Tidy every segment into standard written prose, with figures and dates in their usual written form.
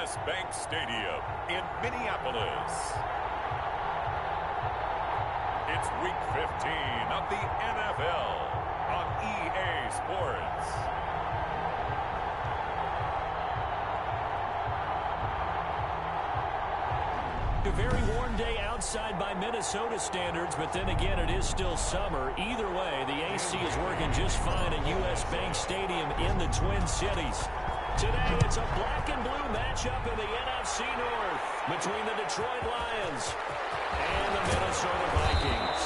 U.S. Bank Stadium in Minneapolis. It's Week 15 of the NFL on EA Sports. A very warm day outside by Minnesota standards, but then again, it is still summer. Either way, the AC is working just fine at U.S. Bank Stadium in the Twin Cities. Today, it's a black and blue matchup in the NFC North between the Detroit Lions and the Minnesota Vikings.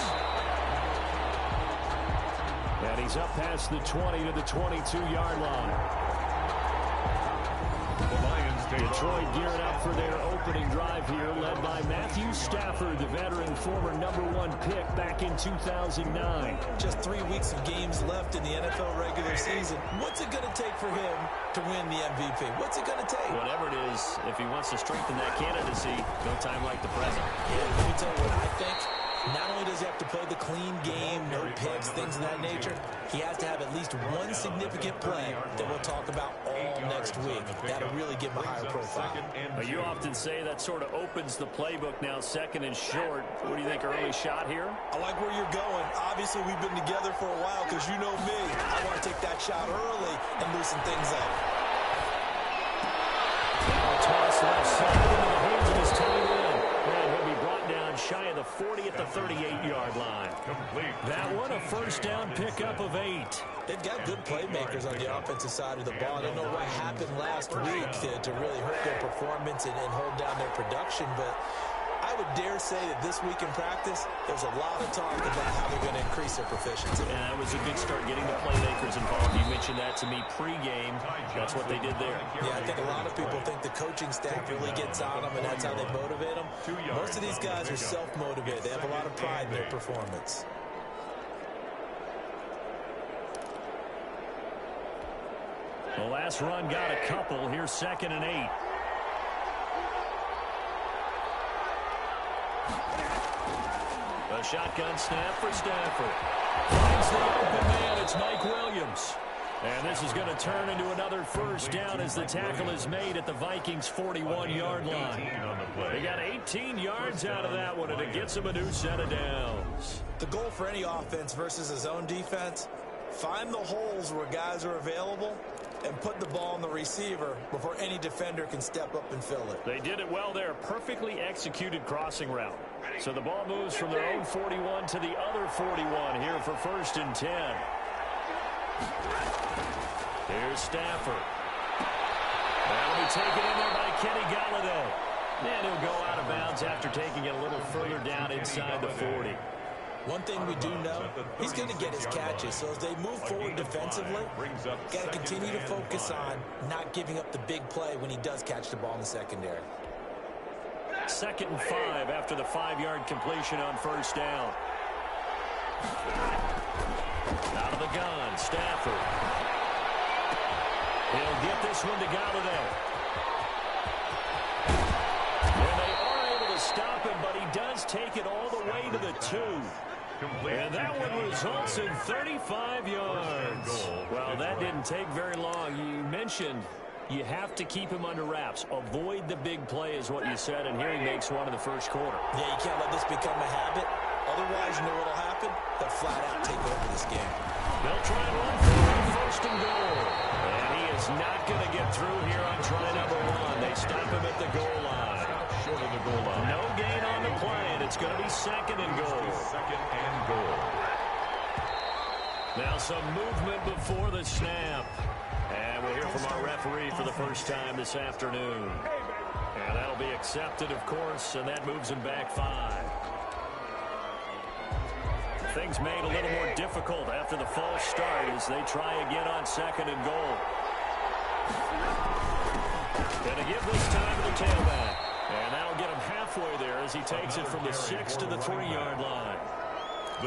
And he's up past the 20 to the 22-yard line. Detroit gearing up for their opening drive here, led by Matthew Stafford, the veteran, former #1 pick back in 2009. Just 3 weeks of games left in the NFL regular season. What's it going to take for him to win the MVP? What's it going to take? Whatever it is, if he wants to strengthen that candidacy, no time like the present. Yeah, let me tell you what I think. Not only does he have to play the clean game, no picks, things of that nature, he has to have at least one significant play that we'll talk about all next week. That'll really give him a higher profile. You often say that sort of opens the playbook now, second and short. What do you think, early shot here? I like where you're going. Obviously, we've been together for a while because you know me. I want to take that shot early and loosen things up. Toss left side into the hands of his tight end. And he'll be brought down shy of the 40 at the 38-yard line. That one, a first down pickup of 8. They've got good playmakers on the offensive side of the ball. I don't know what happened last week to really hurt their performance and hold down their production, but I would dare say that this week in practice, there's a lot of talk about how they're going to increase their proficiency. Yeah, that was a good start getting the playmakers involved. You mentioned that to me pregame. That's what they did there. Yeah, I think a lot of people think the coaching staff really gets on them, and that's how they motivate them. Most of these guys are self-motivated. They have a lot of pride in their performance. The last run got a couple. Here's 2nd and 8. A shotgun snap for Stafford. Finds the open man. It's Mike Williams. And this is going to turn into another first down as the tackle is made at the Vikings' 41-yard line. They got 18 yards out of that one, and it gets them a new set of downs. The goal for any offense versus a zone defense, find the holes where guys are available and put the ball on the receiver before any defender can step up and fill it. They did it well there. Perfectly executed crossing route. So the ball moves from their own 41 to the other 41 here for 1st and 10. Here's Stafford. That'll be taken in there by Kenny Golladay. And he'll go out of bounds after taking it a little further down inside the 40. One thing we do know, he's going to get his catches. So as they move forward defensively, got to continue to focus on not giving up the big play when he does catch the ball in the secondary. 2nd and 5 after the 5-yard completion on first down. Out of the gun, Stafford. He'll get this one to Golladay. And they are able to stop him, but he does take it all the way to the 2. And that one results in 35 yards. Well, that didn't take very long. You mentioned you have to keep him under wraps. Avoid the big play is what you said, and here he makes one in the first quarter. Yeah, you can't let this become a habit. Otherwise, you know what will happen? They'll flat out take over this game. They'll try and run for 1st and goal. And he is not going to get through here on try number 1. They stop him at the goal line. Short of the goal line. No gain on the play, and it's going to be 2nd and goal. 2nd and goal. Now some movement before the snap. And we'll hear from our referee for the first time this afternoon. And that'll be accepted, of course, and that moves him back 5. Things made a little more difficult after the false start as they try again on 2nd and goal. Gonna give this time to the tailback. And that'll get him halfway there as he takes it from the 6 to the 3-yard line.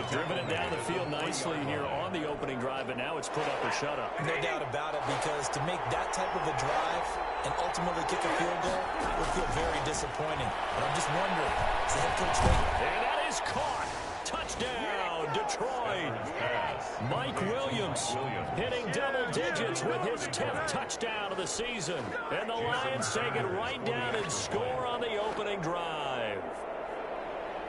Driven it down the field nicely here on the opening drive, but now it's put up or shut up. No doubt about it, because to make that type of a drive and ultimately kick a field goal would feel very disappointing. But I'm just wondering, is the head coach thinking? And that is caught. Touchdown, Detroit. Mike Williams hitting double digits with his 10th touchdown of the season. And the Lions take it right down and score on the opening drive.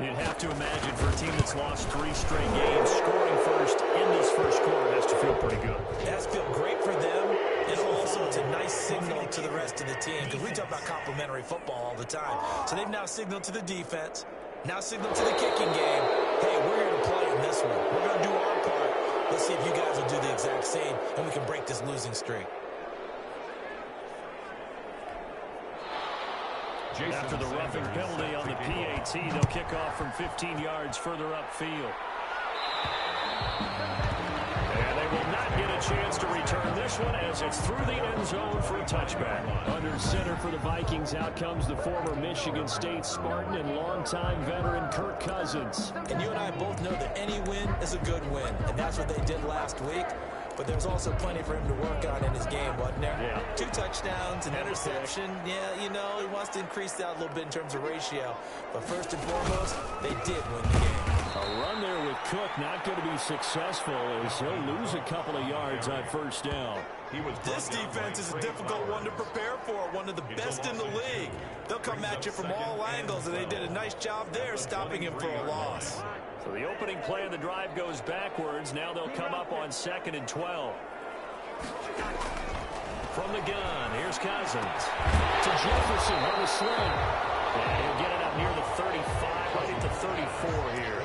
You'd have to imagine for a team that's lost 3 straight games, scoring first in this first quarter has to feel pretty good. It has to feel great for them, and also it's a nice signal to the rest of the team, because we talk about complimentary football all the time. So they've now signaled to the defense, now signaled to the kicking game, hey, we're here to play in this one. We're going to do our part. Let's see if you guys will do the exact same, and we can break this losing streak. After the roughing penalty on the PAT, they'll kick off from 15 yards further upfield. And they will not get a chance to return this one as it's through the end zone for a touchback. Under center for the Vikings, out comes the former Michigan State Spartan and longtime veteran Kirk Cousins. And you and I both know that any win is a good win, and that's what they did last week. But there's also plenty for him to work on in his game, wasn't there? Yeah. 2 touchdowns, an interception. Yeah, you know, he wants to increase that a little bit in terms of ratio. But first and foremost, they did win the game. A run there with Cook not going to be successful as he'll lose a couple of yards on first down. This defense is a difficult one to prepare for, one of the best in the league. They'll come at you from all angles, and they did a nice job there stopping him for a loss. So the opening play of the drive goes backwards. Now they'll come up on 2nd and 12. From the gun, here's Cousins. To Jefferson on the sling. And he'll get it up near the 35, right at the 34 here.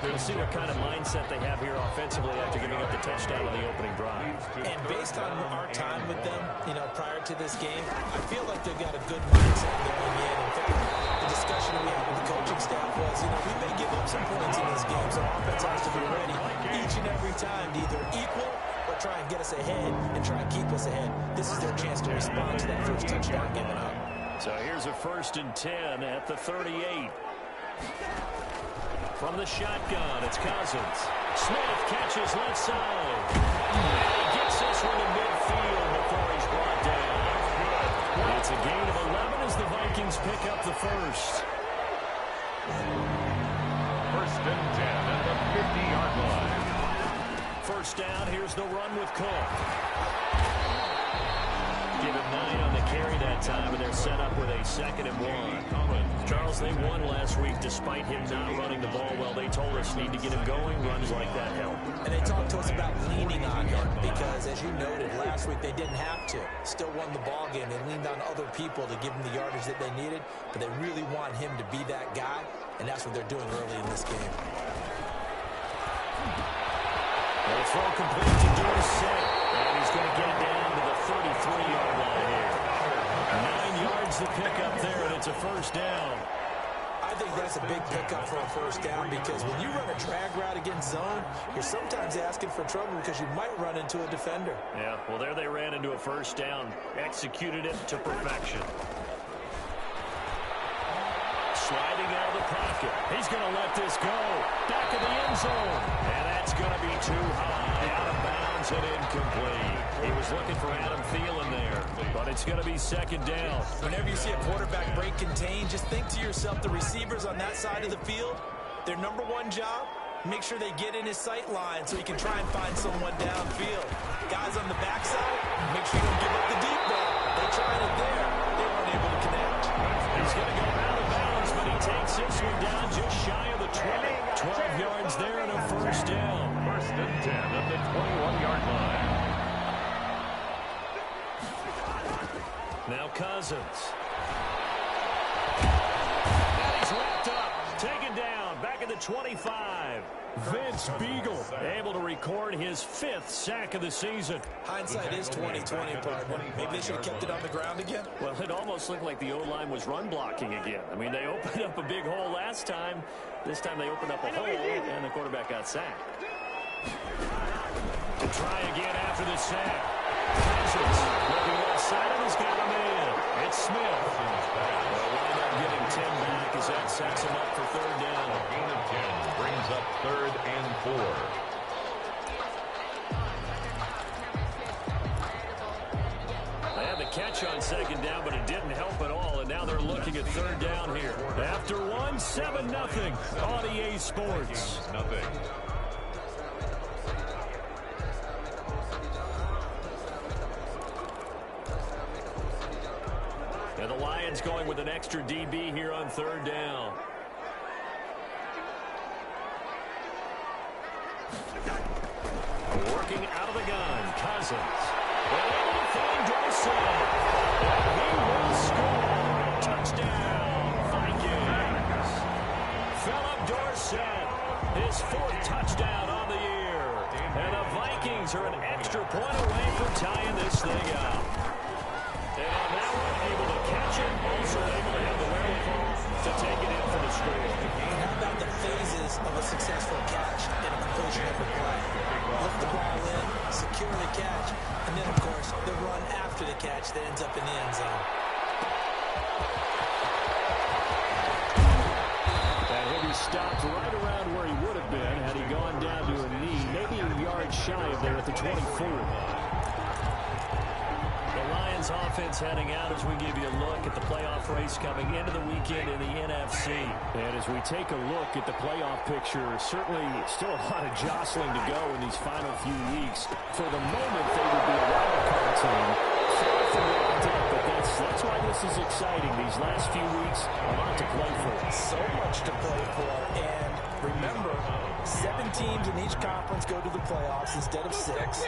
We'll see what kind of mindset they have here offensively after giving up the touchdown on the opening drive. And based on our time with them, you know, prior to this game, I feel like they've got a good mindset going in. In fact, the discussion that we had with the coaching staff was, you know, we may give up some points in this game, so offense has to be ready each and every time to either equal or try and get us ahead and try and keep us ahead. This is their chance to respond to that first touchdown given up. So here's a 1st and 10 at the 38. From the shotgun, it's Cousins. Smith catches left side. And he gets this one to midfield before he's brought down. It's a gain of 11 as the Vikings pick up the first. 1st and 10 at the 50-yard line. First down, here's the run with Cook. Give it 9 on the carry that time, and they're set up with a 2nd and 1. Charles, they won last week despite him not running the ball well. They told us need to get him going. Runs like that help. And they talked to us about leaning on him because, as you noted, last week they didn't have to. Still won the ball game. They leaned on other people to give them the yardage that they needed, but they really want him to be that guy, and that's what they're doing early in this game. The throw complete to Dorsett, and he's going to get down to the 33-yard line here. 9 yards to pick up there, and it's a first down. I think that's a big pickup for a first down because when you run a drag route against zone, you're sometimes asking for trouble because you might run into a defender. Yeah, well, there they ran into a first down. Executed it to perfection. Sliding out of the pocket. He's going to let this go. Back of the end zone. And that's going to be too high. Out of bounds and incomplete. He was looking for Adam Thielen there. But it's going to be 2nd down. Whenever you see a quarterback break contain, just think to yourself, the receivers on that side of the field, their number one job, make sure they get in his sight line so he can try and find someone downfield. Guys on the backside, make sure you don't give up the deep ball. They tried it there. They weren't able to connect. He's going to go out of bounds, but he takes this one down just shy of the 20. 12 yards there and a first down. 1st and 10 at the 21-yard line. Now Cousins. And he's wrapped up. Taken down. Back at the 25. Vince Beagle able to record his 5th sack of the season. Hindsight is 20/20, partner. Maybe they should have kept it on the ground again. Well, it almost looked like the O-line was run blocking again. I mean, they opened up a big hole last time. This time they opened up a hole, and the quarterback got sacked. To try again after the sack. Cousins looking left side, and he's got him in. It's Smith. They'll wind up getting 10 back as that sets him up for 3rd down. Gain of 10 brings up 3rd and 4. They had the catch catch on second down, but it didn't help at all, and now they're looking at third down here. After one, 7-0 on EA Sports. Nothing. And the Lions going with an extra DB here on third down. Working out of the gun, Cousins. Able to find Dorsett. And he will score. Touchdown, Vikings. Philip Dorsett, his 4th touchdown on the year. And the Vikings are an extra point away from tying this thing up. And on that one, able to catch it, also able to have the wherewithal to take it in for the score. How about the phases of a successful catch in a completion of a play? Lift the ball in, secure the catch, and then, of course, the run after the catch that ends up in the end zone. And he'll be stopped right around where he would have been had he gone down to a knee, maybe a yard shy of there at the 24. Lions offense heading out as we give you a look at the playoff race coming into the weekend in the NFC. And as we take a look at the playoff picture, certainly still a lot of jostling to go in these final few weeks. For the moment, they would be a wild card team. Far from locked up, but that's why this is exciting. These last few weeks, a lot to play for. So much to play for. And remember, 7 teams in each conference go to the playoffs instead of 6.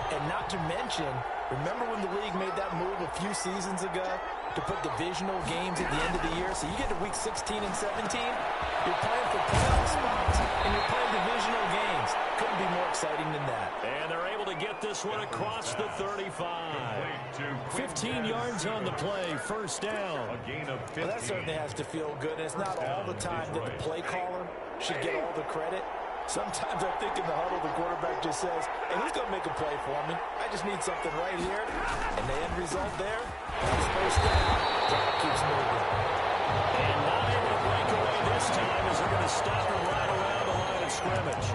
And not to mention, remember when the league made that move a few seasons ago to put divisional games at the end of the year? So you get to week 16 and 17, you're playing for playoff spots, and you're playing divisional games. Couldn't be more exciting than that. And they're able to get this one across the 35. 15 yards on the play, first down. Well, that certainly has to feel good. And it's not all the time that the play caller should get all the credit. Sometimes I think in the huddle, the quarterback just says, hey, who's going to make a play for me? I just need something right here. And the end result there is first down. Drive keeps moving. And not able to break away this time as they're going to stop him right around the line of scrimmage.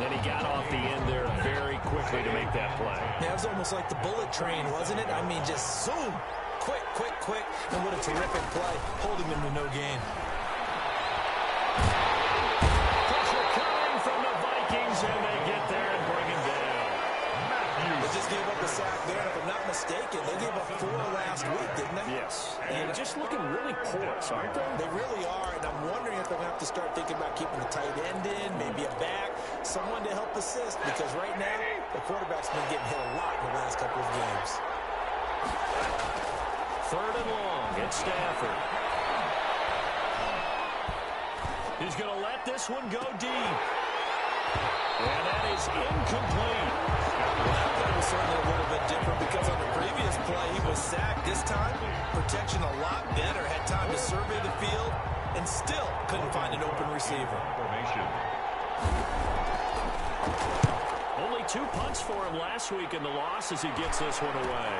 Then he got off the end there very quickly to make that play. Yeah, it was almost like the bullet train, wasn't it? I mean, just zoom. Quick, quick, quick. And what a terrific play, holding him to no gain. And they get there and bring him down. They just gave up a sack there. If I'm not mistaken, they gave up 4 last week, didn't they? Yes. And just looking really porous, aren't they? They really are, and I'm wondering if they're going to have to start thinking about keeping the tight end in, maybe a back, someone to help assist, because right now, the quarterback's been getting hit a lot in the last couple of games. Third and long, it's Stafford. He's going to let this one go deep. And that is incomplete. That was certainly a little bit different because on the previous play, he was sacked. This time, protection a lot better. Had time to survey the field and still couldn't find an open receiver. Only 2 punts for him last week in the loss as he gets this one away.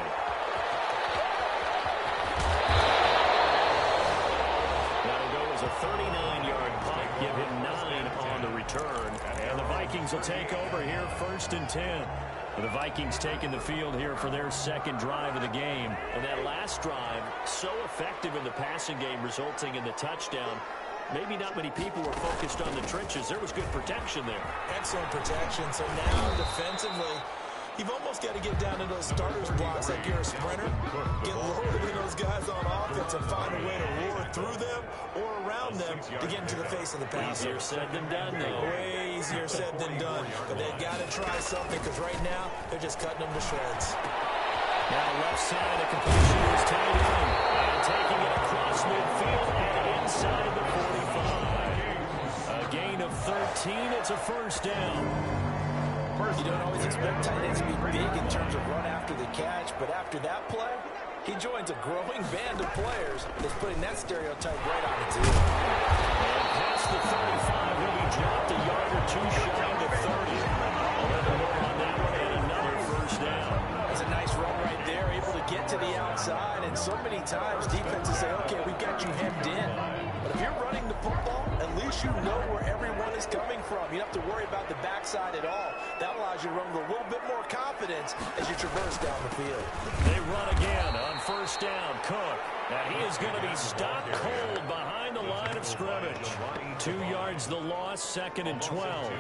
That'll go as a 39-yard punt. Give him 9 on the return. And the Vikings will take over here, 1st and 10. The Vikings taking the field here for their second drive of the game. And that last drive, so effective in the passing game, resulting in the touchdown. Maybe not many people were focused on the trenches. There was good protection there. Excellent protection. So now defensively, you've almost got to get down to those starters blocks like you're a sprinter. Get lower than those guys on offense and find a way to roar through them or around them to get into the face of the passer. Easier said than done, though. Way easier said than done. But they've got to try something because right now they're just cutting them to shreds. Now left side, a completion is tied in. And taking it across midfield and inside the 45. A gain of 13. It's a first down. You don't always expect tight ends to be big in terms of run after the catch, but after that play, he joins a growing band of players that's putting that stereotype right on its ear. And past the 35, he'll be dropped a yard or 2 shy of the 30. 11 more on that one and another first down. That's a nice run right there, able to get to the outside, and so many times defenses say, okay, we've got you hemmed in. But if you're running the football, at at least you know where everyone is coming from. You don't have to worry about the backside at all. That allows you to run with a little bit more confidence as you traverse down the field. They run again on first down. Cook. Now he is going to be stopped cold behind the line of scrimmage. 2 yards the loss, 2nd and 12.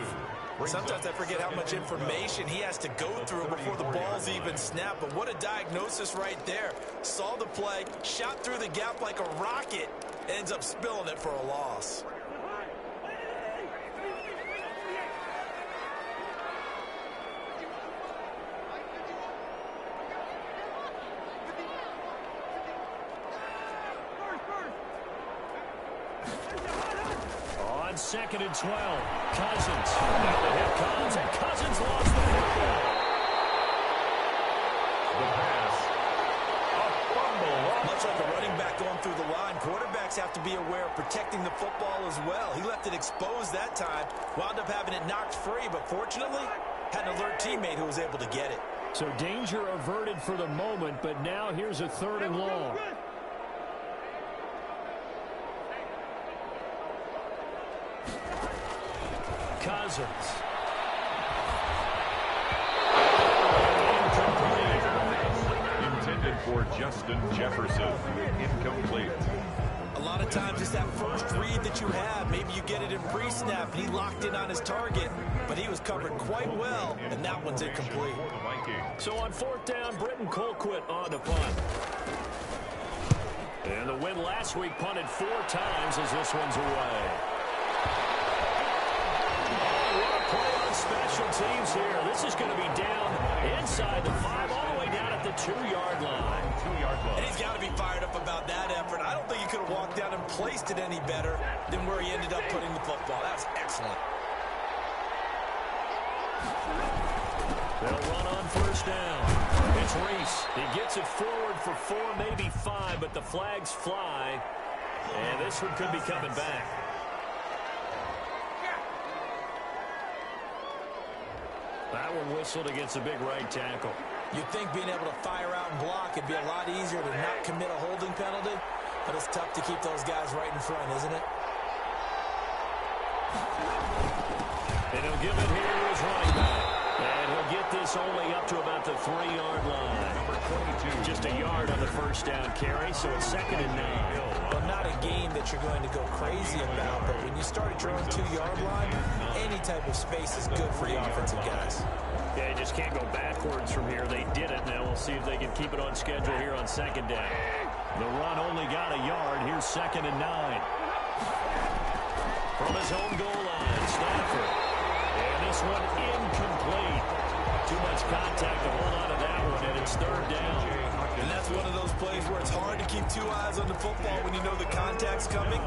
Sometimes I forget how much information he has to go through before the ball's even snapped. But what a diagnosis right there. Saw the play, shot through the gap like a rocket, ends up spilling it for a loss. On 2nd and 12, Cousins. Now the hit comes, and Cousins lost the football. The pass. A fumble. Much like a running back going through the line, quarterbacks have to be aware of protecting the football as well. He left it exposed that time, wound up having it knocked free, but fortunately, had an alert teammate who was able to get it. So danger averted for the moment, but now here's a 3rd and long. Cousins. Intended for Justin Jefferson. Incomplete. A lot of times it's that first read that you have. Maybe you get it in pre-snap, and he locked in on his target, but he was covered quite well, and that one's incomplete. So on 4th down, Britton Colquitt on the punt. And the win last week punted 4 times as this one's away. Play on special teams here. This is going to be down inside the 5, all the way down at the 2-yard line. And he's got to be fired up about that effort. I don't think he could have walked down and placed it any better than where he ended up putting the football. That's excellent. They'll run on first down. It's Reese. He gets it forward for 4, maybe 5, but the flags fly. And this one could be coming back. That one whistled against a big right tackle. You'd think being able to fire out and block would be a lot easier to not commit a holding penalty, but it's tough to keep those guys right in front, isn't it? And he'll give it here to his running back. And he'll get this only up to about the 3-yard line. Number 22. Just a yard on the first down carry, so it's 2nd and 9. Well, not a game that you're going to go crazy about, but when you start at your own 2-yard line, any type of space is good for the offensive guys. Yeah, you just can't go backwards from here. They did it. Now we'll see if they can keep it on schedule here on 2nd down. The run only got a yard. Here's 2nd and 9. From his own goal line, Stafford. And this one incomplete. Too much contact to hold on to that one, and it's 3rd down. And that's one of those plays where it's hard to keep 2 eyes on the football when you know the contact's coming,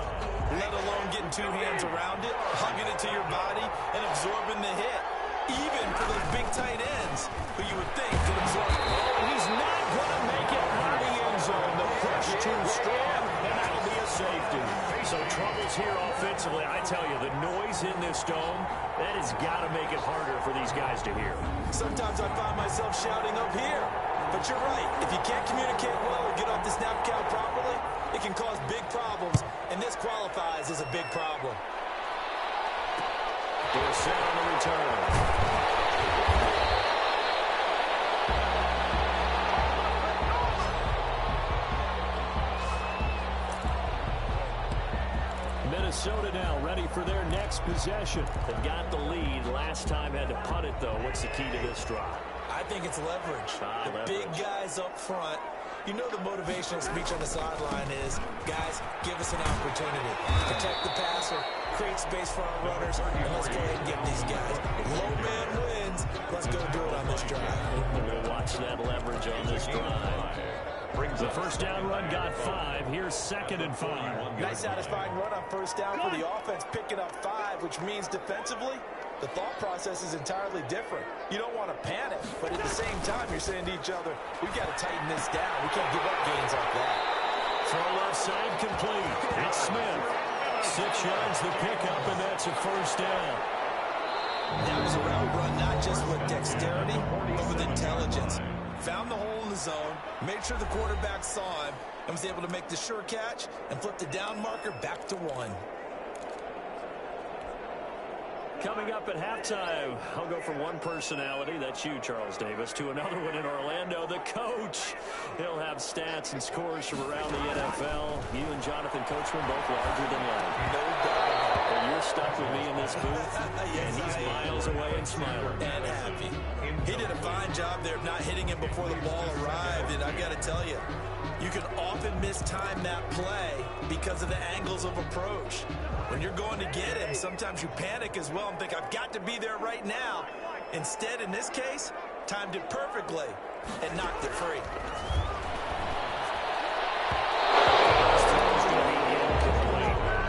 let alone getting 2 hands around it, hugging it to your body, and absorbing the hit. Even for those big tight ends who you would think could absorb it. Oh, he's not going to make it out of the end zone. The push too strong, and that'll be a safety. So troubles here offensively. I tell you, the noise in this dome, that has got to make it harder for these guys to hear. Sometimes I find myself shouting up here. But you're right. If you can't communicate well or get off the snap count properly, it can cause big problems, and this qualifies as a big problem. They're set on the return. Minnesota now ready for their next possession. They've got the lead. Last time had to punt it, though. What's the key to this drive? I think it's leverage. The big guys up front. You know the motivational speech on the sideline is, guys, give us an opportunity. Protect the passer, create space for our runners, and let's go ahead and get these guys. Low man wins. Let's go do it on this drive. We'll watch that leverage on this drive. The first down run got 5. Here's 2nd and 5. Nice satisfying run on first down for the offense, picking up 5, which means defensively, the thought process is entirely different. You don't want to panic, but at the same time, you're saying to each other, we've got to tighten this down. We can't give up gains like that. Throw left side complete. It's Smith. 6 yards the pickup, and that's a first down. That was a route run not just with dexterity, but with intelligence. Found the hole in the zone, made sure the quarterback saw him, and was able to make the sure catch and flip the down marker back to 1. Coming up at halftime, I'll go from one personality, that's you, Charles Davis, to another one in Orlando, the coach. He'll have stats and scores from around the NFL. You and Jonathan Coachman both larger than life. No doubt. And you're stuck with me in this booth, and he's miles away and smiling. And happy. He did a fine job there of not hitting him before the ball arrived, and I've got to tell you, you can often mistime that play because of the angles of approach. When you're going to get him, sometimes you panic as well and think, I've got to be there right now. Instead, in this case, timed it perfectly and knocked it free.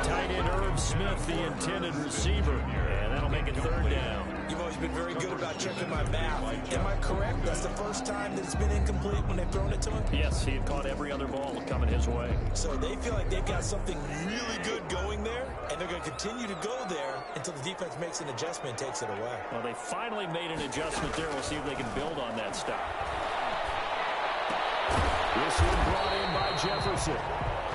Tight end Herb Smith, the intended receiver, and that'll make it third down. You've always been very good about checking my math. Am I correct? That's the first time that it's been incomplete when they've thrown it to him? Yes, he had caught every other ball coming his way. So they feel like they've got something really good going there, and they're going to continue to go there until the defense makes an adjustment and takes it away. Well, they finally made an adjustment there. We'll see if they can build on that stop. This one brought in by Jefferson.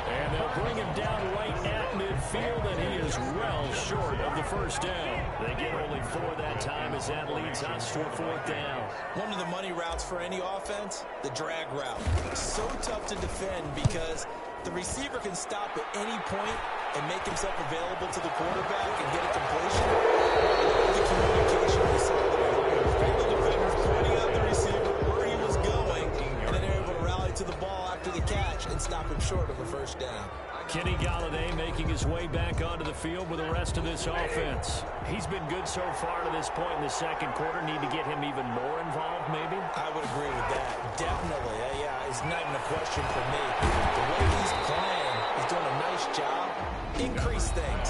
And they'll bring him down right at midfield, and he is well short of the first down. They get only 4 that time as that leads us to a fourth down. One of the money routes for any offense, the drag route. So tough to defend because the receiver can stop at any point and make himself available to the quarterback and get a completion. The communication we saw there. All the defenders pointing out the receiver where he was going, and then they're able to rally to the ball after the catch and stop him short of a first down. Kenny Golladay making his way back onto the field with the rest of this offense. He's been good so far to this point in the second quarter. Need to get him even more involved, maybe? I would agree with that. Definitely. Yeah, it's not even a question for me. The way he's playing, he's doing a nice job. Increase things.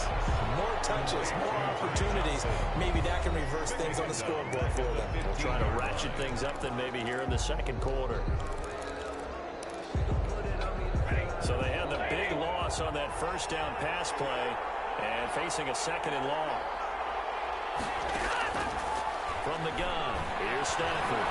More touches, more opportunities. Maybe that can reverse things on the scoreboard for them. We'll try to ratchet things up then maybe here in the second quarter. So they had the big loss on that first down pass play and facing a second and long. From the gun, here's Stafford.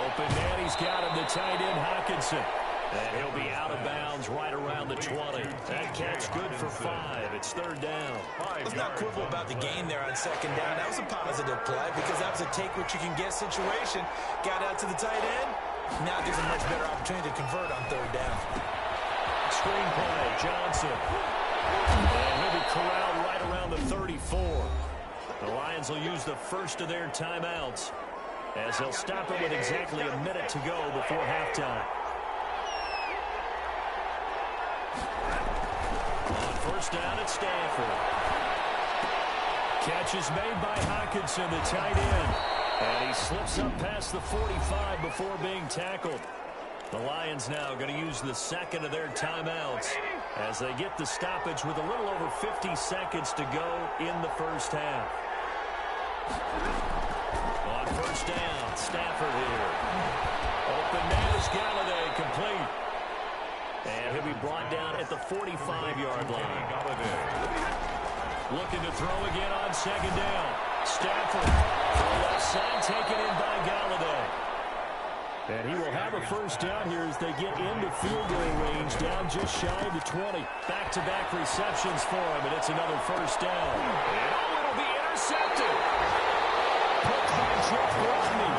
Open man, he's got him, the tight end Hockenson. And he'll be out of bounds right around the 20. That catch good for 5. It's third down. Let's not quibble about the gain there on second down. That was a positive play because that was a take-what-you-can-get situation. Got out to the tight end. Now gives a much better opportunity to convert on third down. Screen play, Johnson. And he'll be corralled right around the 34. The Lions will use the first of their timeouts as they'll stop it with exactly a minute to go before halftime. On first down at Stanford. Catch is made by Hockenson, the tight end. And he slips up past the 45 before being tackled. The Lions now going to use the second of their timeouts as they get the stoppage with a little over 50 seconds to go in the first half. On first down, Stafford here. Open man is Golladay, complete. And he'll be brought down at the 45-yard line. Looking to throw again on second down. Stafford, left side, taken in by Golladay. And he will have a first down here as they get into field goal range, down just shy of the 20. Back-to-back receptions for him, and it's another first down. And it'll be intercepted. Picked by Jeff Rodney.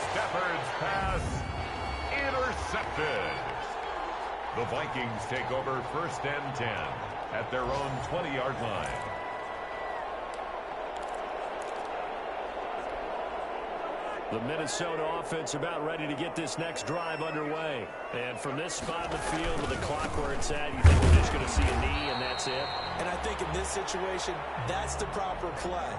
Stafford's pass intercepted. The Vikings take over first and 10 at their own 20-yard line. The Minnesota offense about ready to get this next drive underway. And from this spot in the field with the clock where it's at, you think we're just going to see a knee and that's it? And I think in this situation, that's the proper play.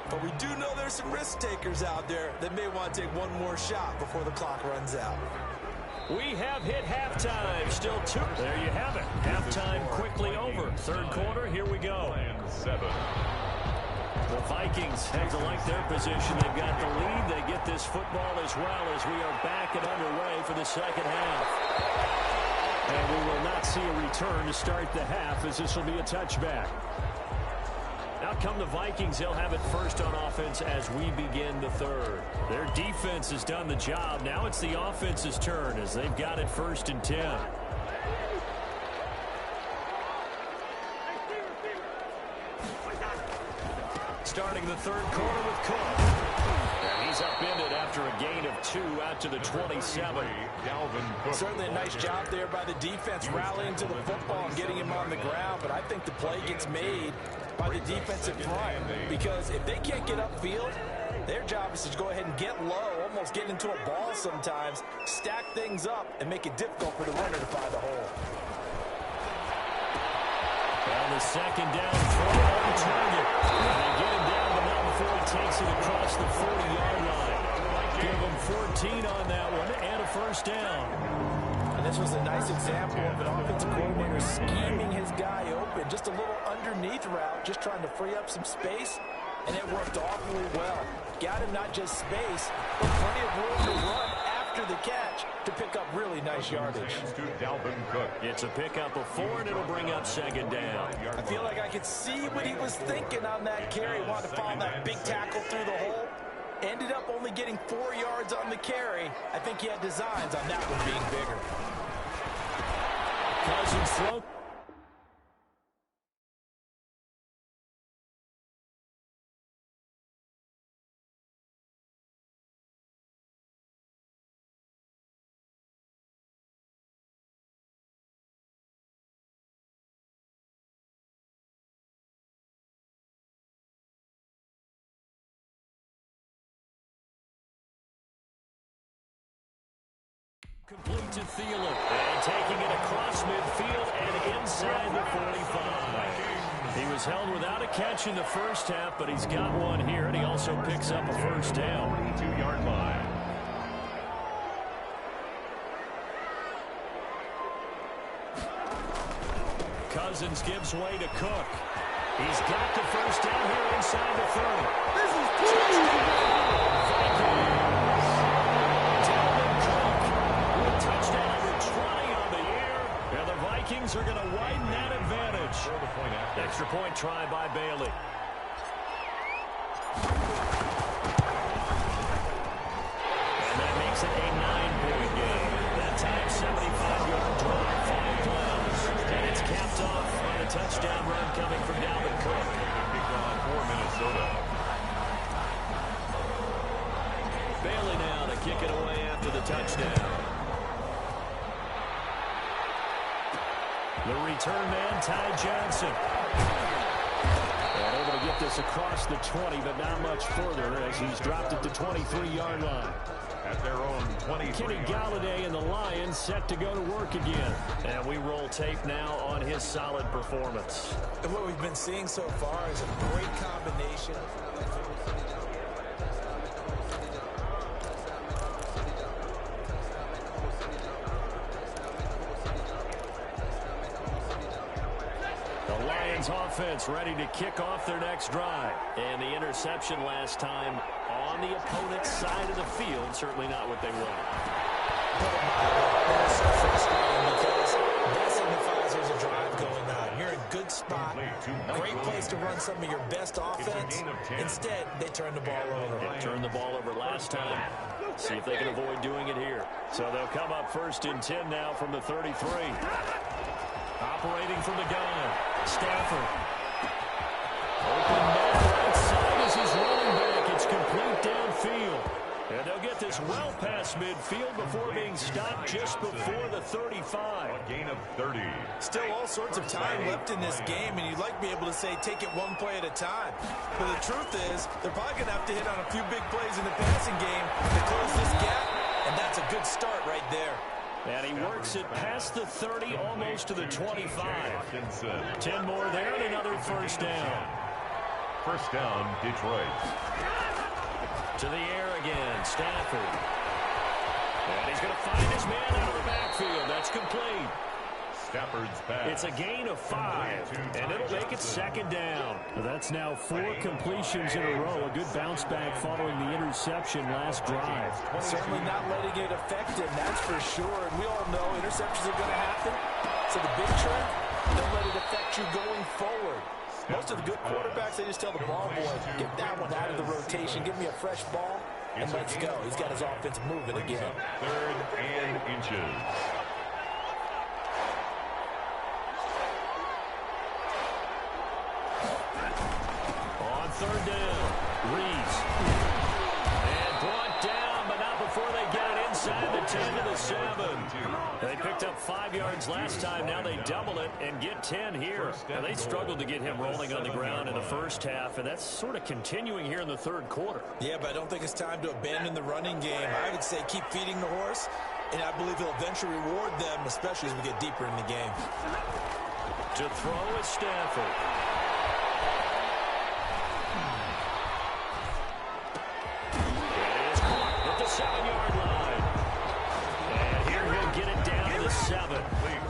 But we do know there's some risk takers out there that may want to take one more shot before the clock runs out. We have hit halftime. Still 2. There you have it. Halftime quickly over. Third quarter, here we go. 7. The Vikings have to like their position. They've got the lead. They get this football as well as we are back and underway for the second half. And we will not see a return to start the half as this will be a touchback. Out come the Vikings. They'll have it first on offense as we begin the third. Their defense has done the job. Now it's the offense's turn as they've got it first and 10. Starting the third quarter with Cook. And he's upended after a gain of 2 out to the 27. Certainly a nice job there by the defense rallying to the football and getting him on the ground. But I think the play gets made by the defensive front, because if they can't get upfield, their job is to go ahead and get low, almost get into a ball sometimes, stack things up, and make it difficult for the runner to find the hole. Well, the second down throw on target. And they get him down, but not before he takes it across the 40-yard line. Give him 14 on that one and a first down. And this was a nice example of an offensive coordinator scheming his guy open. Just a little underneath route, just trying to free up some space, and it worked awfully well. Got him not just space, but plenty of room to run after the catch to pick up really nice yardage. It's a pickup of 4, and it'll bring up second down. I feel like I could see what he was thinking on that carry. Wanted to follow that big tackle through the hole. Ended up only getting 4 yards on the carry. I think he had designs on that one being bigger. Cousins throw. Complete to Thielen. And taking it across midfield and inside the 45. He was held without a catch in the first half, but he's got one here, and he also picks up a first down. 22-yard line. Cousins gives way to Cook. He's got the first down here inside the 30. This is Vikings. Touchdown number 20 on the year, and the Vikings are going to widen that advantage. Extra point try by Bailey. And that makes it a 9-point game. That time, 75-yard drive, 5 downs. And it's capped off on a touchdown run coming from Dalvin Cook. For Minnesota. Bailey now to kick it away after the touchdown. The return man, Ty Johnson. And able to get this across the 20, but not much further as he's dropped it to 23-yard line. At their own 23. Kenny Galladay and the Lions set to go to work again. And we roll tape now on his solid performance. And what we've been seeing so far is a great combination. Offense ready to kick off their next drive. And the interception last time on the opponent's side of the field. Certainly not what they want. That's so frustrating because that signifies there's a drive going on. You're in a good spot. Great place to run some of your best offense. Instead, they turn the ball over. They turned the ball over last time. See if they can avoid doing it here. So they'll come up 1st and 10 now from the 33. Operating from the gun, Stafford. Open man right side as he's running back. It's complete downfield. And they'll get this well past midfield before being stopped just before the 35. A gain of 30. Still all sorts of time left in this game, and you'd like to be able to say take it one play at a time. But the truth is, they're probably going to have to hit on a few big plays in the passing game to close this gap, and that's a good start right there. And he works it past the 30, almost to the 25. 10 more there and another first down. First down, Detroit. To the air again, Stafford. And he's going to find his man out of the backfield. That's complete. Stafford's pass. It's a gain of 5, and it'll make it second down. That's now 4 completions in a row. A good bounce back following the interception last drive. Certainly not letting it affect him, that's for sure. And we all know interceptions are going to happen. So the big trick, don't let it affect you going forward. Most of the good quarterbacks, they just tell the ball boy, get that one out of the rotation, give me a fresh ball, and let's go. He's got his offense moving again. 3rd and inches. third down. Reeves. And brought down, but not before they get it inside the 10 to the 7. They picked up 5 yards last time. Now they double it and get 10 here. Now they struggled to get him rolling on the ground in the first half, and that's sort of continuing here in the third quarter. Yeah, but I don't think it's time to abandon the running game. I would say keep feeding the horse, and I believe he'll eventually reward them, especially as we get deeper in the game. To throw is Stafford. It is caught at the 7-yard line. And here he'll get it down to the 7.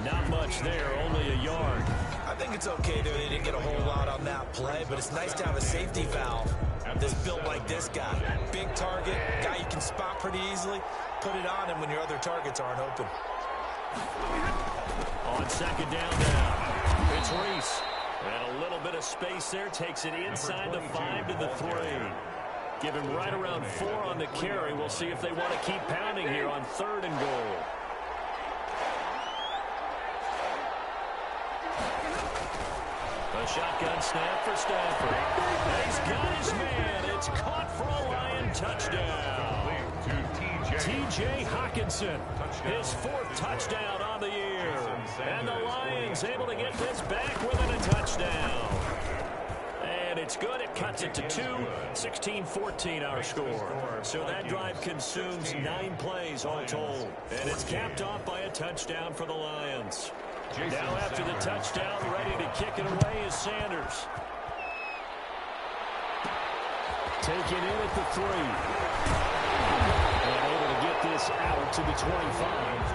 Not much there, only a yard. I think it's okay that they didn't get a whole lot on that play, but it's nice to have a safety valve that's built like this guy. Big target, guy you can spot pretty easily. Put it on him when your other targets aren't open. On second down now, it's Reese. And a little bit of space there, takes it inside the 5 to the 3. Give him right around 4 on the carry. We'll see if they want to keep pounding here on 3rd and goal. A shotgun snap for Stafford. And he's got his man. It's caught for a Lion touchdown. T.J. Hawkinson, his 4th touchdown on the year. And the Lions able to get this back within a touchdown. And it's good. It cuts it to 2. 16-14 our score. So that drive consumes 9 plays all told. And it's capped off by a touchdown for the Lions. Now after the touchdown, ready to kick it away is Sanders. Taken in at the 3. And able to get this out to the 25.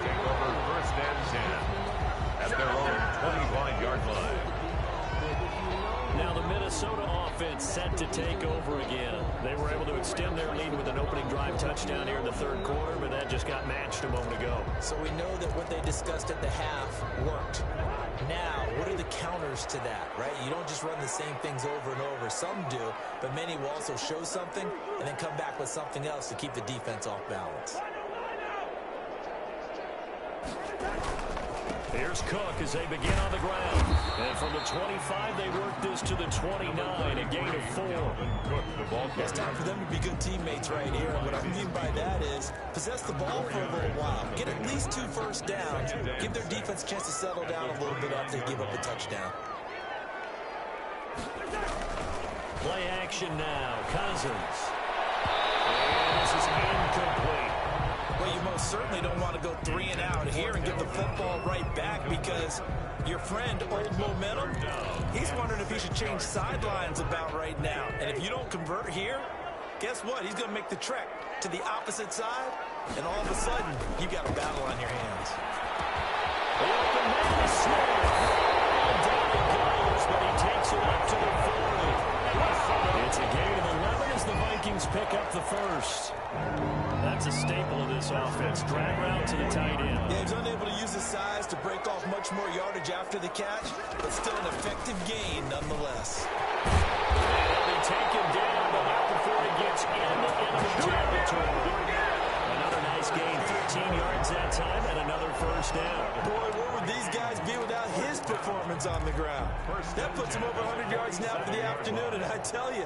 Take over 1st and 10 at their own 25-yard line. Now the Minnesota offense set to take over again. They were able to extend their lead with an opening drive touchdown here in the 3rd quarter, but that just got matched a moment ago. So we know that what they discussed at the half worked. Now, what are the counters to that, right? You don't just run the same things over and over. Some do, but many will also show something and then come back with something else to keep the defense off balance. Here's Cook as they begin on the ground. And from the 25, they work this to the 29, a gain of 4. It's time for them to be good teammates right here. And what I mean by that is possess the ball for a little while. Get at least 2 first downs. Give their defense a chance to settle down a little bit after they give up a touchdown. Play action now. Cousins. And this is incomplete. Well, you most certainly don't want to go 3 and out here and give the football right back because your friend, Old Momentum, he's wondering if he should change sidelines about right now. And if you don't convert here, guess what? He's going to make the trek to the opposite side, and all of a sudden, you've got a battle on your hands. The open man is Smith. And down he goes, but he takes it up to the 40. It's a gain of 11 as the Vikings pick up the first. That's a staple of this offense. Drag route to the tight end. Yeah, he's unable to use his size to break off much more yardage after the catch, but still an effective gain nonetheless. And he'll be taken down, but not before he gets into enemy territory. Another nice gain, 13 yards that time, and another first down. Boy, where would these guys be without his performance on the ground? That puts him over 100 yards now for the afternoon, and I tell you,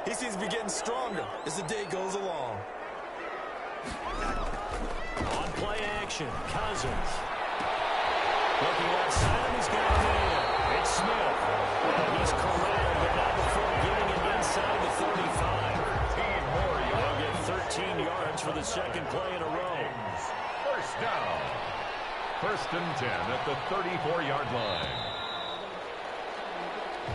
he seems to be getting stronger as the day goes along. On play action, Cousins. Looking outside, and he's got a man. It's Smith. And he's corralled, but not before getting it inside the 35. They'll get 13 yards for the 2nd play in a row. First down. 1st and 10 at the 34-yard line.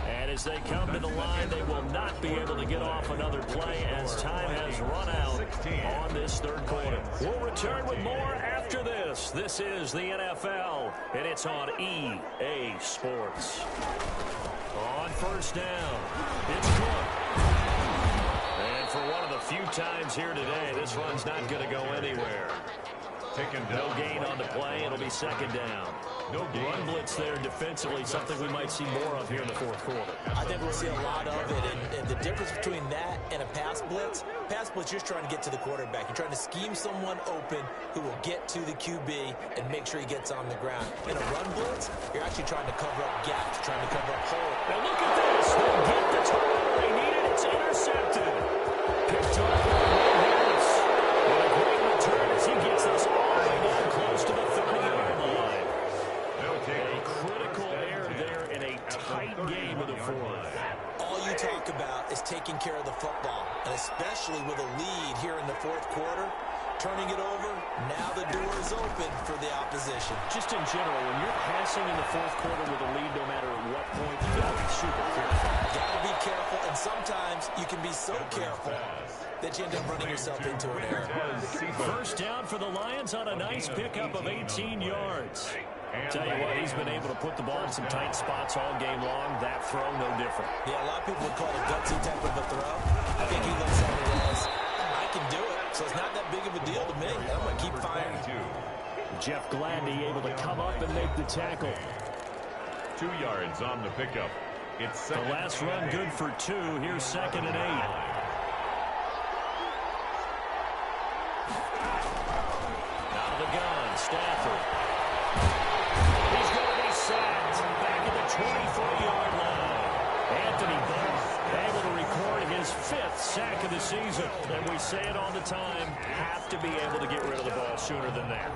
And as they come to the line, they will not be able to get off another play as time has run out on this 3rd quarter. We'll return with more after this. This is the NFL, and it's on EA Sports. On 1st down, it's Cook. And for one of the few times here today, this run's not going to go anywhere. No gain on the play. It'll be 2nd down. No run blitz there defensively, something we might see more of here in the 4th quarter. I think we'll see a lot of it, and the difference between that and a pass blitz, you're just trying to get to the quarterback. You're trying to scheme someone open who will get to the QB and make sure he gets on the ground. In a run blitz, you're actually trying to cover up gaps, trying to cover up holes. Now look at this. They'll get the turnover they needed. It's about is taking care of the football, and especially with a lead here in the fourth quarter. Turning it over, now the door is open for the opposition. Just in general, when you're passing in the fourth quarter with a lead, no matter what point, you got to be super careful. Got to be careful, and sometimes you can be so careful that you end up running yourself into an error. First down for the Lions on a nice pickup of 18 yards. Tell you what, he's been able to put the ball in some tight spots all game long. That throw, no different. Yeah, a lot of people would call it a gutsy type of a throw. I think he looks at it as, I can do it, so it's not that big of a deal to me. I'm going to keep firing. Jeff Gladney able to come up and make the tackle. 2 yards on the pickup. It's the last run good for 2. Here's 2nd and 8. Out of the gun, Stafford. He's going to be sacked back at the 23-yard line. Anthony Barr able to record his 5th sack of the season. And we say it all the time, have to be able to get rid of the ball sooner than that.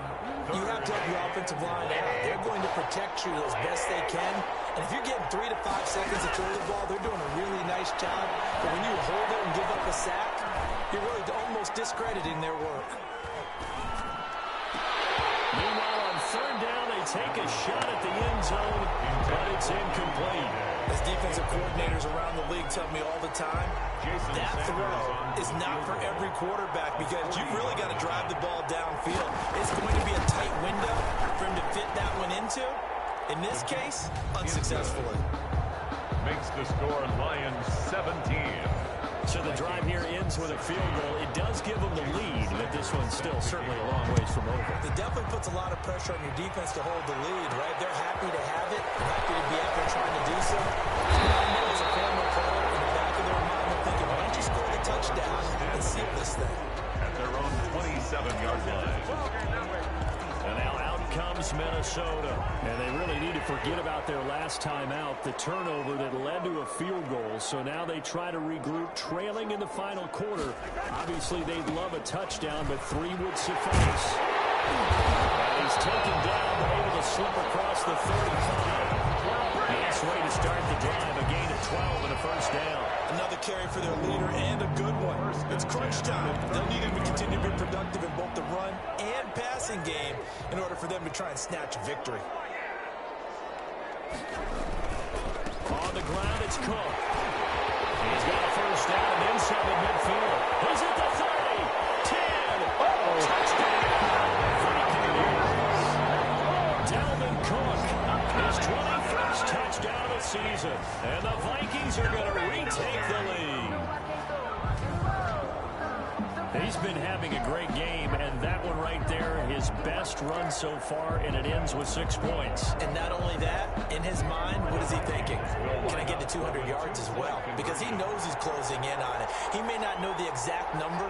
You have to help your offensive line out. They're going to protect you as best they can. And if you're getting 3 to 5 seconds to throw the ball, they're doing a really nice job. But when you hold it and give up a sack, you're really almost discrediting their work. Meanwhile, on 3rd down, they take a shot at the end zone, but it's incomplete. As defensive coordinators around the league tell me all the time, that throw is not for every quarterback because you've really got to drive the ball downfield. It's going to be a tight window for him to fit that one into. In this case, unsuccessfully. Makes the score Lions 17. So the drive here ends with a field goal. It does give them the lead, but this one's still certainly a long ways from over. It definitely puts a lot of pressure on your defense to hold the lead, right? They're happy to have it, happy to be out there trying to do so. I know as a former player, in the back of their mind, they're thinking, why don't you score the touchdown and seal this thing? At their own 27-yard line. And now out comes Minnesota. And they really need to forget about their last time out, the turnover that led to a field goal. So now they try to regroup, trailing in the final quarter. Obviously, they'd love a touchdown, but 3 would suffice. And he's taken down, but able to slip across the 35. Nice way to start the drive, a gain of 12 and a first down. Another carry for their leader and a good one. It's crunch time. They'll need him to continue to be productive in both the run and passing game in order for them to try and snatch a victory. On the ground, it's Cook. He's got a first down and inside the midfield. He's at the 30, 10. Touchdown. Vikings. Dalvin Cook, his 21st touchdown of the season. And the Vikings are going to retake the lead. He's been having a great game, and that one right there, his best run so far, and it ends with 6 points. And not only that, in his mind, what is he thinking? Can I get to 200 yards as well? Because he knows he's closing in on it. He may not know the exact number,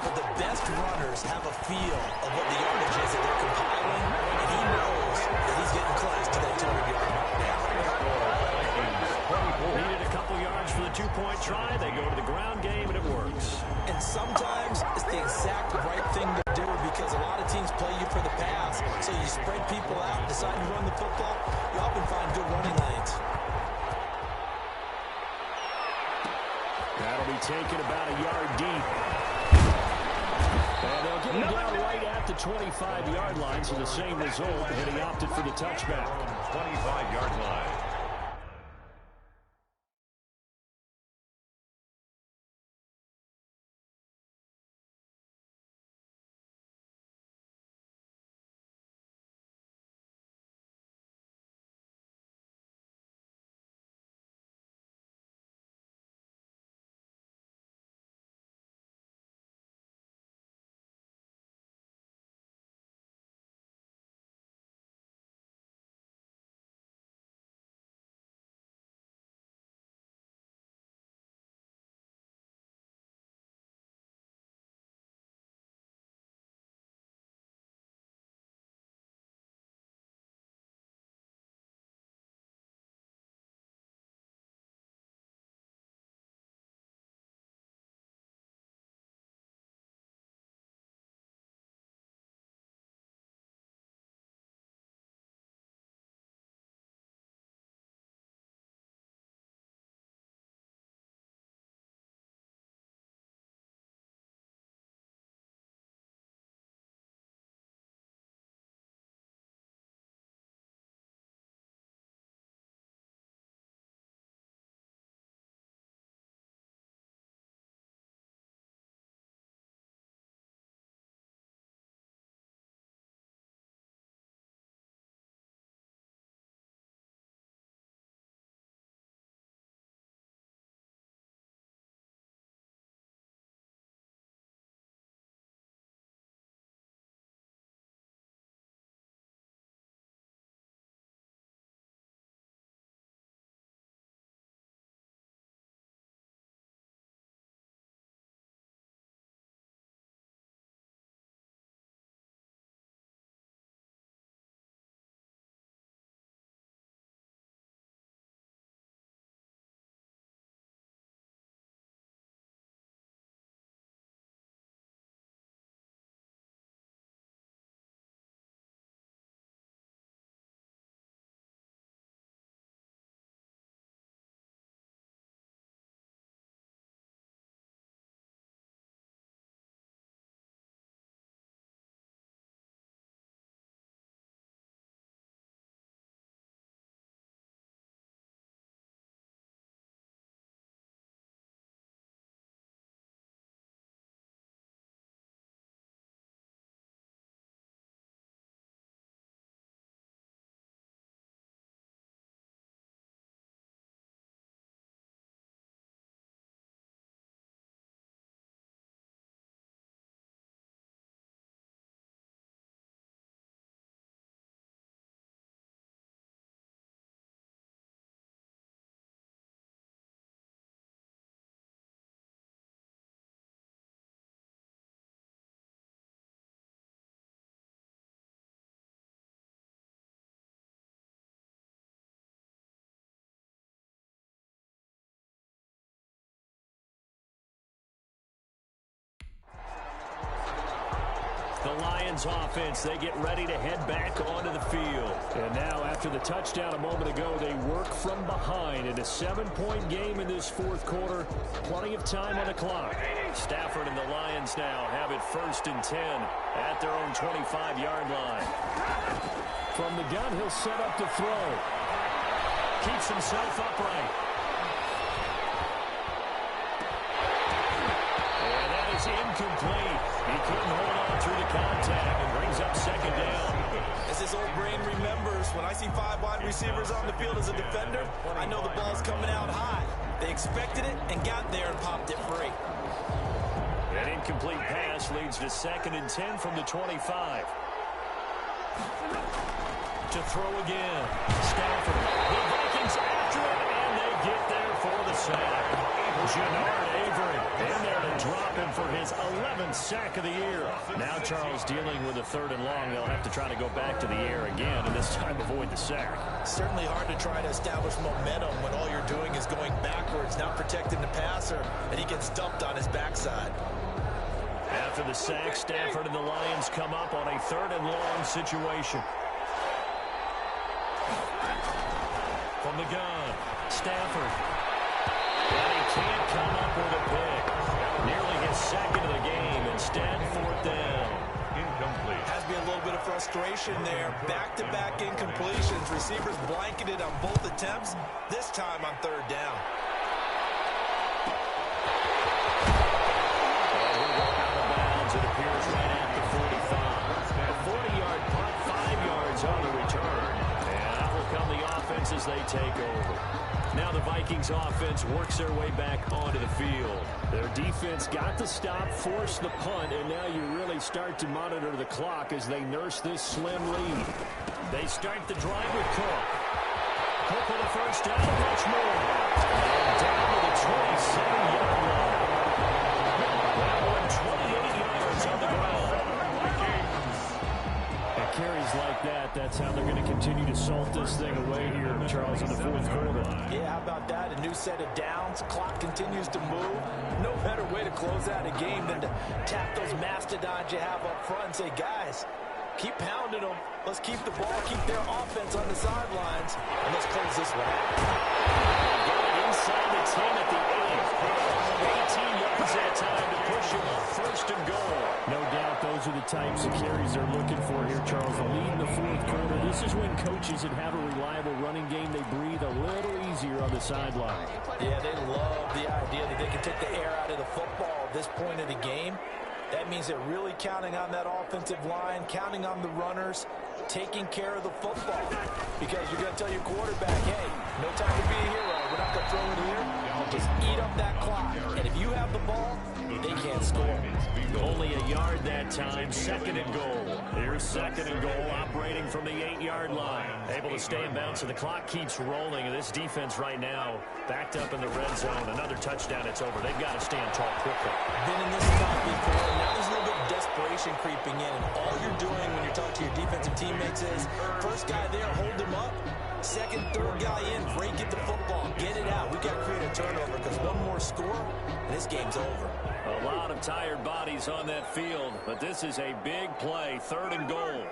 but the best runners have a feel of what the yardage is that they're compiling, and he knows that he's getting close to that 200-yard mark now. Needed a couple yards for the 2-point try. They go to the ground game, and it works. And sometimes it's the exact right thing to do because a lot of teams play you for the pass. So you spread people out, decide to run the football, you often find good running lanes. That'll be taken about a yard deep. And they'll get him down right at the 25-yard line, so the same result, and he opted for the touchback. 25-yard line. Lions offense, they get ready to head back onto the field. And now, after the touchdown a moment ago, they work from behind in a 7-point game in this fourth quarter. Plenty of time on the clock. Stafford and the Lions now have it 1st and 10 at their own 25-yard line. From the gun, he'll set up to throw. Keeps himself upright. And that is incomplete. He couldn't hold on through the contact and brings up 2nd down. As his old brain remembers, when I see 5 wide receivers on the field as a defender, I know the ball's coming out high. They expected it and got there and popped it free. An incomplete pass leads to 2nd and 10 from the 25. To throw again. Stafford. The Vikings after it, and they get there for the sack. Jannard Avery in there to drop him for his 11th sack of the year. Now Charles dealing with a 3rd and long. They'll have to try to go back to the air again, and this time avoid the sack. Certainly hard to try to establish momentum when all you're doing is going backwards, not protecting the passer, and he gets dumped on his backside. After the sack, Stafford and the Lions come up on a 3rd and long situation. From the gun, Stafford. And he can't come up with a pick. Nearly his 2nd of the game. Instead, 4th down. Incomplete. Has been a little bit of frustration there. Back-to-back incompletions. Receivers blanketed on both attempts. This time on 3rd down. It appears right at the 45. A 40-yard punt, 5 yards on the return. And out will come the offense as they take over. Now the Vikings offense works their way back onto the field. Their defense got the stop, forced the punt, and now you really start to monitor the clock as they nurse this slim lead. They start the drive with Cook. Cook with a 1st down, much more. And down to the 27-yard line. That one 28 yards on the ground. And carries like that, that's how they're going to continue to salt this thing away here, Charles, in the 4th quarter. Yeah, how about that? A new set of downs. Clock continues to move. No better way to close out a game than to tap those mastodons you have up front and say, guys, keep pounding them. Let's keep the ball, keep their offense on the sidelines, and let's close this one out. Inside the 10 at the 8. 18 yards that time to push him up 1st and goal. No doubt those are the types of carries they're looking for here, Charles. The lead in the 4th quarter. This is when coaches that have a reliable running game, they breathe a little easier on the sideline. Yeah, they love the idea that they can take the air out of the football at this point of the game. That means they're really counting on that offensive line, counting on the runners, taking care of the football. Because you're going to tell your quarterback, hey, no time to be a hero. We're not going to throw it here. Just eat up that clock. And if you have the ball, they can't score. Only a yard that time, 2nd and goal. Here's 2nd and goal, operating from the 8-yard line. Able to stay in bounds, so the clock keeps rolling. And this defense right now, backed up in the red zone. Another touchdown, it's over. They've got to stand tall quickly. Been in this spot before. Now there's a little bit of desperation creeping in. And all you're doing when you're talking to your defensive teammates is, first guy there, hold him up. 2nd, 3rd guy in, break it the football. Get it out. We've got to create a turnover because one more score, and this game's over. A lot of tired bodies on that field, but this is a big play, 3rd and goal.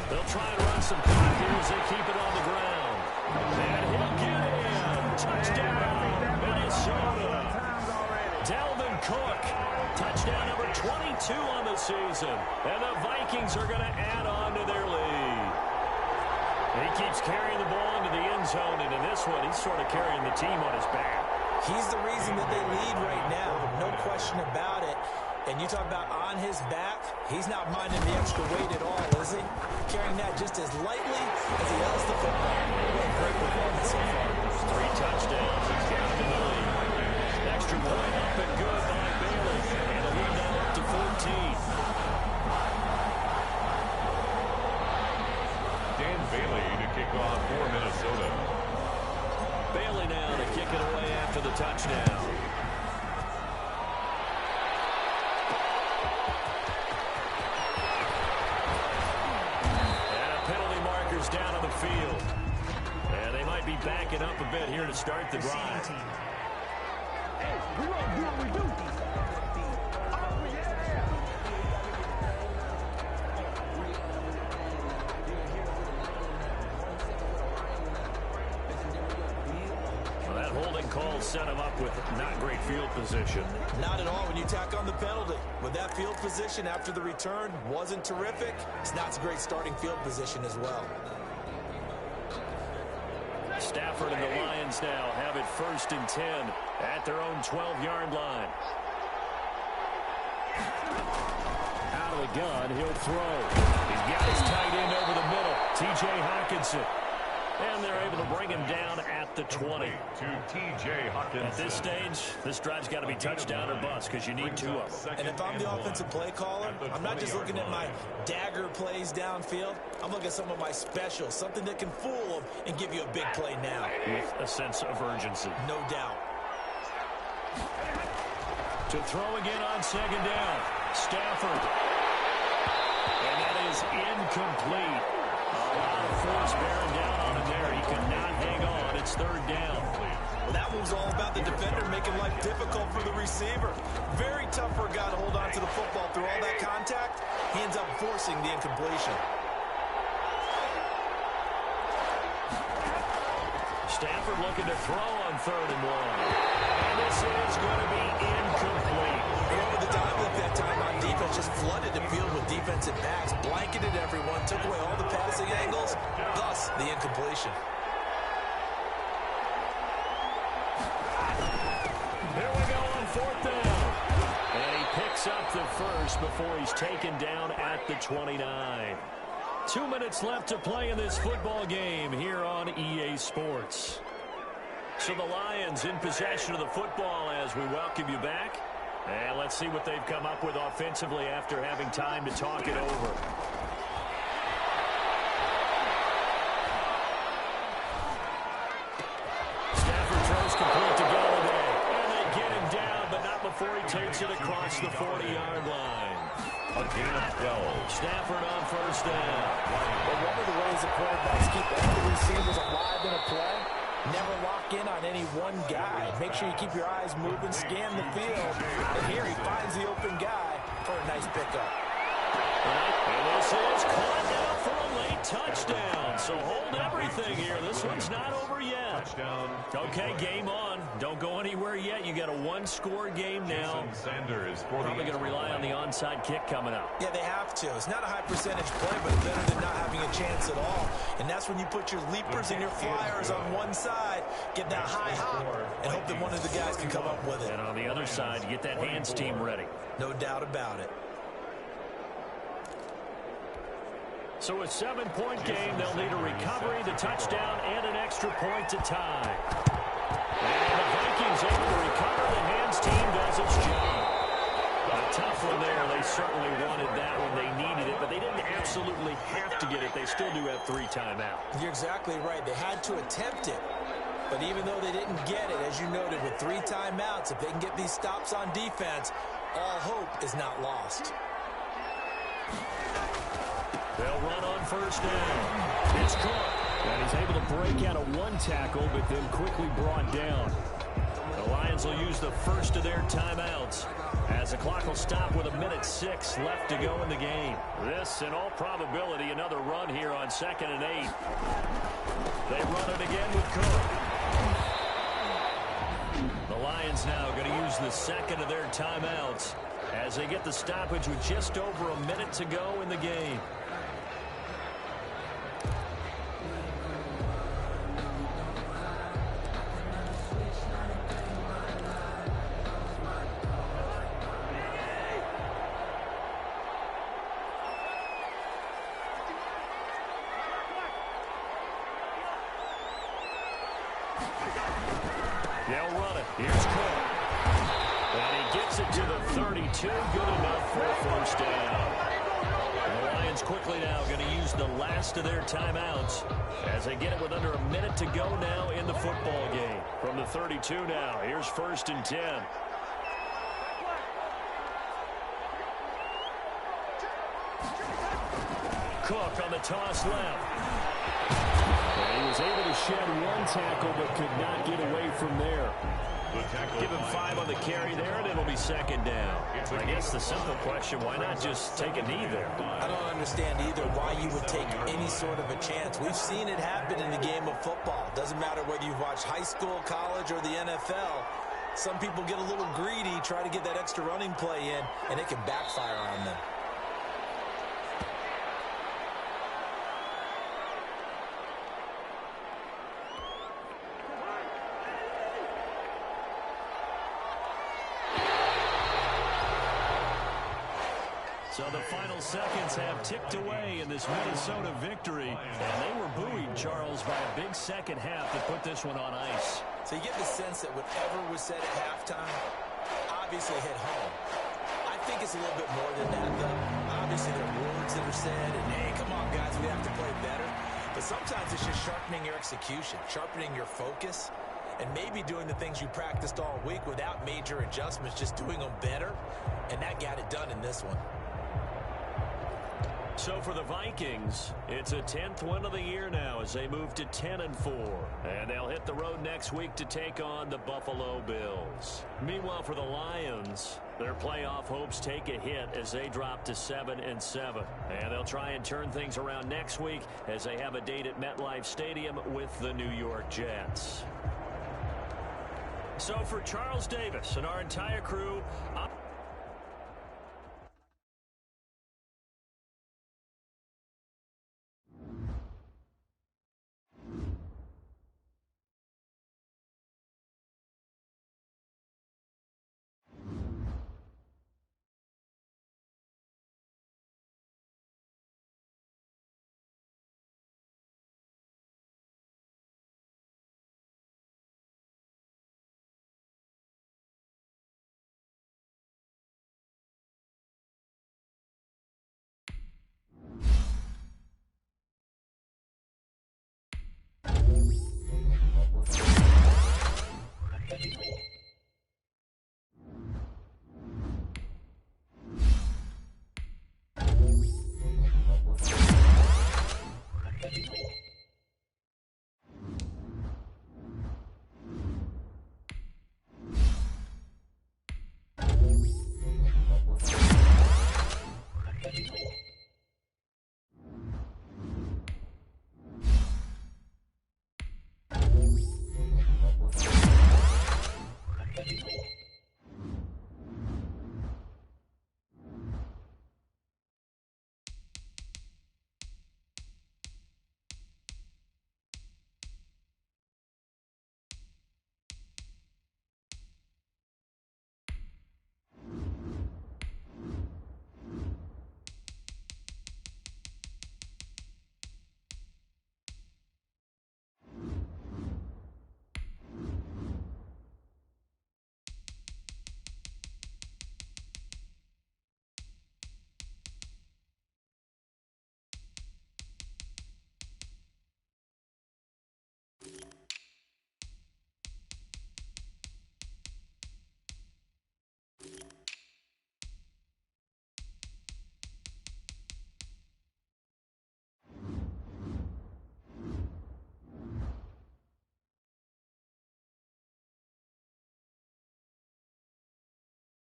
They'll try and run some clock here as they keep it on the ground. And he'll get in. Touchdown, Minnesota. Dalvin Cook, touchdown number 22 on the season. And the Vikings are going to add on to their lead. He keeps carrying the ball into the end zone, and in this one, he's sort of carrying the team on his back. He's the reason that they lead right now, no question about it. And you talk about on his back, he's not minding the extra weight at all, is he? Carrying that just as lightly as he does the football. What a great performance so far. 3 touchdowns, he's down in the lead. Extra point up and good by Bailey, and the lead now up to 14. Dan Bailey to kick off for Minnesota. Bailey now to kick it away after the touchdown. And a penalty marker's down on the field. And they might be backing up a bit here to start the drive. Hey, we gonna do what we do. Well, that holding call set him up with not great field position. Not at all when you tack on the penalty. With that field position after the return wasn't terrific, it's not a great starting field position as well. Stafford and the Lions now have it 1st and 10 at their own 12-yard line. Out of the gun, he'll throw. He's got his tight end over the middle, T.J. Hockenson. And they're able to bring him down at the 20. To T.J. Hockenson. At this stage, this drive's got to be touchdown or bust because you need 2 of them. And if I'm the offensive play caller, I'm not just looking at my dagger plays downfield. I'm looking at some of my specials, something that can fool them and give you a big play now. With a sense of urgency. No doubt. To throw again on 2nd down. Stafford. And that is incomplete. A lot of force bearing down on him there. He could not hang on. It's 3rd down. Well, that one's all about the defender making life difficult for the receiver. Very tough for a guy to hold on to the football through all that contact. He ends up forcing the incompletion. Stafford looking to throw on 3rd and 1. And this is going to be incomplete. Over the dive look that time on defense, just flooded the field with defensive backs, blanketed everyone, took away all the passing angles, thus the incompletion. Here we go on 4th down. And he picks up the first before he's taken down at the 29. 2 minutes left to play in this football game here on EA Sports. So the Lions in possession of the football as we welcome you back. And let's see what they've come up with offensively after having time to talk it over. Stafford throws complete to Galladay. And they get him down, but not before he takes it across the 40-yard line. A gain of 12. Stafford on 1st down. But one of the ways the quarterbacks keep all the receivers alive in a play, never lock in on any one guy. Make sure you keep your eyes moving, scan the field. And here he finds the open guy for a nice pickup. And this is caught down for a late touchdown. So hold everything here. This one's not over yet. Touchdown. Okay, game on. Don't go anywhere yet. You got a 1-score game now. Sanders for Probably going to rely on the onside kick coming up. Yeah, they have to. It's not a high percentage play, but better than not having a chance at all. And that's when you put your leapers and your flyers on one side, get that high hop, and hope that one of the guys can come up with it. And on the other side, you get that hands team ready. No doubt about it. So a 7-point game, they'll need a recovery, the touchdown, and an extra point to tie. And the Vikings able to recover. The hands team does its job. A tough one there. They certainly wanted that when they needed it, but they didn't absolutely have to get it. They still do have 3 timeouts. You're exactly right. They had to attempt it. But even though they didn't get it, as you noted, with 3 timeouts, if they can get these stops on defense, all hope is not lost. They'll run on 1st down. It's Cook. And he's able to break out of 1 tackle, but then quickly brought down. The Lions will use the first of their timeouts as the clock will stop with 1:06 left to go in the game. This, in all probability, another run here on 2nd and 8. They run it again with Cook. The Lions now going to use the second of their timeouts as they get the stoppage with just over a minute to go in the game. They'll run it. Here's Cook. And he gets it to the 32. Good enough for a 1st down. And the Lions quickly now going to use the last of their timeouts as they get it with under a minute to go now in the football game. From the 32 now, here's 1st and 10. Cook on the toss left. And he was able to shed one tackle but could not get away from there. Give him 5 on the carry there, and it'll be second down. I guess the simple question, why not just take a knee there? I don't understand either why you would take any sort of a chance. We've seen it happen in the game of football. Doesn't matter whether you watch high school, college, or the NFL. Some people get a little greedy, try to get that extra running play in, and it can backfire on them. So the final seconds have ticked away in this Minnesota victory. And they were buoyed, Charles, by a big second half that put this one on ice. So you get the sense that whatever was said at halftime obviously hit home. I think it's a little bit more than that, though. Obviously, there are words that are said, and, hey, come on, guys, we have to play better. But sometimes it's just sharpening your execution, sharpening your focus, and maybe doing the things you practiced all week without major adjustments, just doing them better, and that got it done in this one. So for the Vikings, it's a 10th win of the year now as they move to 10-4. And they'll hit the road next week to take on the Buffalo Bills. Meanwhile, for the Lions, their playoff hopes take a hit as they drop to 7-7. And they'll try and turn things around next week as they have a date at MetLife Stadium with the New York Jets. So for Charles Davis and our entire crew,